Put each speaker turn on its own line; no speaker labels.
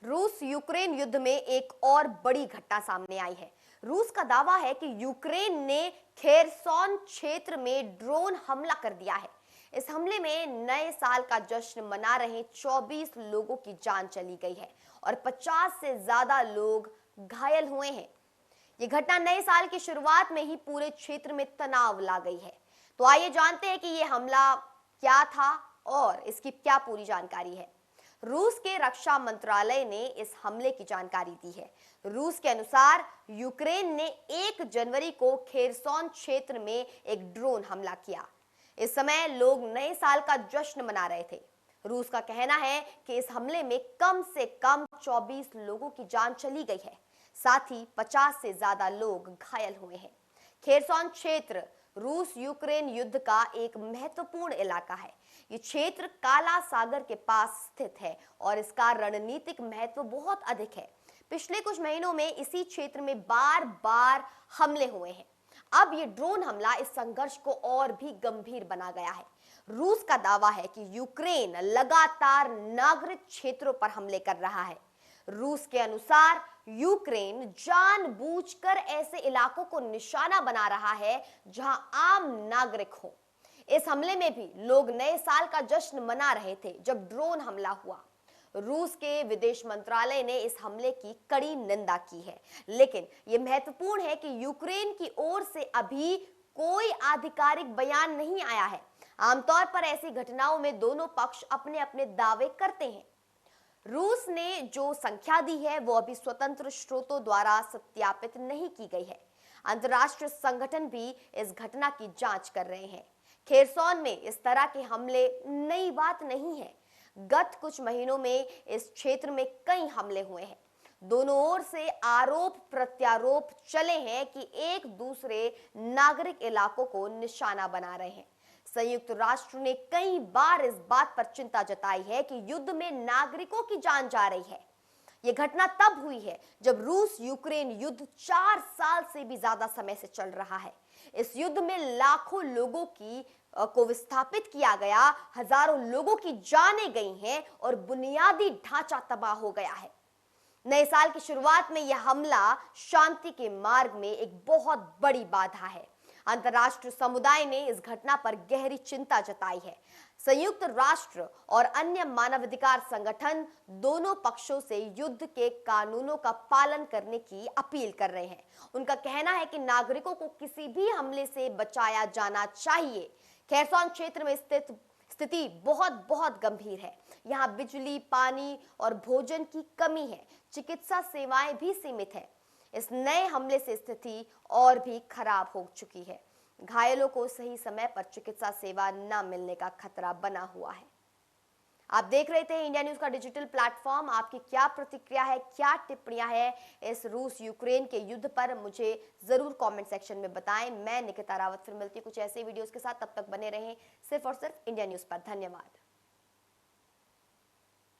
रूस यूक्रेन युद्ध में एक और बड़ी घटना सामने आई है। रूस का दावा है कि यूक्रेन ने खेरसोन क्षेत्र में ड्रोन हमला कर दिया है। इस हमले में नए साल का जश्न मना रहे 24 लोगों की जान चली गई है और 50 से ज्यादा लोग घायल हुए हैं। ये घटना नए साल की शुरुआत में ही पूरे क्षेत्र में तनाव ला गई है। तो आइए जानते हैं कि ये हमला क्या था और इसकी क्या पूरी जानकारी है। रूस के रक्षा मंत्रालय ने इस हमले की जानकारी दी है। रूस के अनुसार यूक्रेन ने 1 जनवरी को खेरसोन क्षेत्र में एक ड्रोन हमला किया। इस समय लोग नए साल का जश्न मना रहे थे। रूस का कहना है कि इस हमले में कम से कम 24 लोगों की जान चली गई है, साथ ही 50 से ज्यादा लोग घायल हुए हैं। खेरसोन क्षेत्र रूस यूक्रेन युद्ध का एक महत्वपूर्ण इलाका है। ये क्षेत्र काला सागर के पास स्थित है और इसका रणनीतिक महत्व बहुत अधिक है। पिछले कुछ महीनों में इसी क्षेत्र में बार बार हमले हुए हैं। अब ये ड्रोन हमला इस संघर्ष को और भी गंभीर बना गया है। रूस का दावा है कि यूक्रेन लगातार नागरिक क्षेत्रों पर हमले कर रहा है। रूस के अनुसार यूक्रेन जानबूझकर ऐसे इलाकों को निशाना बना रहा है जहां आम नागरिक हो। इस हमले में भी लोग नए साल का जश्न मना रहे थे जब ड्रोन हमला हुआ। रूस के विदेश मंत्रालय ने इस हमले की कड़ी निंदा की है, लेकिन यह महत्वपूर्ण है कि यूक्रेन की ओर से अभी कोई आधिकारिक बयान नहीं आया है। आमतौर पर ऐसी घटनाओं में दोनों पक्ष अपने अपने दावे करते हैं। रूस ने जो संख्या दी है वो अभी स्वतंत्र स्रोतों द्वारा सत्यापित नहीं की गई है। अंतर्राष्ट्रीय संगठन भी इस घटना की जांच कर रहे हैं। खेरसोन में इस तरह के हमले नई बात नहीं है। गत कुछ महीनों में इस क्षेत्र में कई हमले हुए हैं। दोनों ओर से आरोप प्रत्यारोप चले हैं कि एक दूसरे नागरिक इलाकों को निशाना बना रहे हैं। संयुक्त राष्ट्र ने कई बार इस बात पर चिंता जताई है कि युद्ध में नागरिकों की जान जा रही है। यह घटना तब हुई है जब रूस यूक्रेन युद्ध 4 साल से भी ज्यादा समय से चल रहा है। इस युद्ध में लाखों लोगों को विस्थापित किया गया, हजारों लोगों की जानें गई हैं और बुनियादी ढांचा तबाह हो गया है। नए साल की शुरुआत में यह हमला शांति के मार्ग में एक बहुत बड़ी बाधा है। अंतर्राष्ट्रीय समुदाय ने इस घटना पर गहरी चिंता जताई है। संयुक्त राष्ट्र और अन्य मानवाधिकार संगठन दोनों पक्षों से युद्ध के कानूनों का पालन करने की अपील कर रहे हैं। उनका कहना है कि नागरिकों को किसी भी हमले से बचाया जाना चाहिए। खेरसोन क्षेत्र में स्थिति बहुत गंभीर है। यहाँ बिजली, पानी और भोजन की कमी है। चिकित्सा सेवाएं भी सीमित है। इस नए हमले से स्थिति और भी खराब हो चुकी है। घायलों को सही समय पर चिकित्सा सेवा न मिलने का खतरा बना हुआ है। आप देख रहे थे इंडिया न्यूज का डिजिटल प्लेटफॉर्म। आपकी क्या प्रतिक्रिया है, क्या टिप्पणियां हैं इस रूस यूक्रेन के युद्ध पर, मुझे जरूर कमेंट सेक्शन में बताएं। मैं निकिता रावत फिर मिलती हूं कुछ ऐसे वीडियोस के साथ। तब तक बने रहें सिर्फ और सिर्फ इंडिया न्यूज पर। धन्यवाद।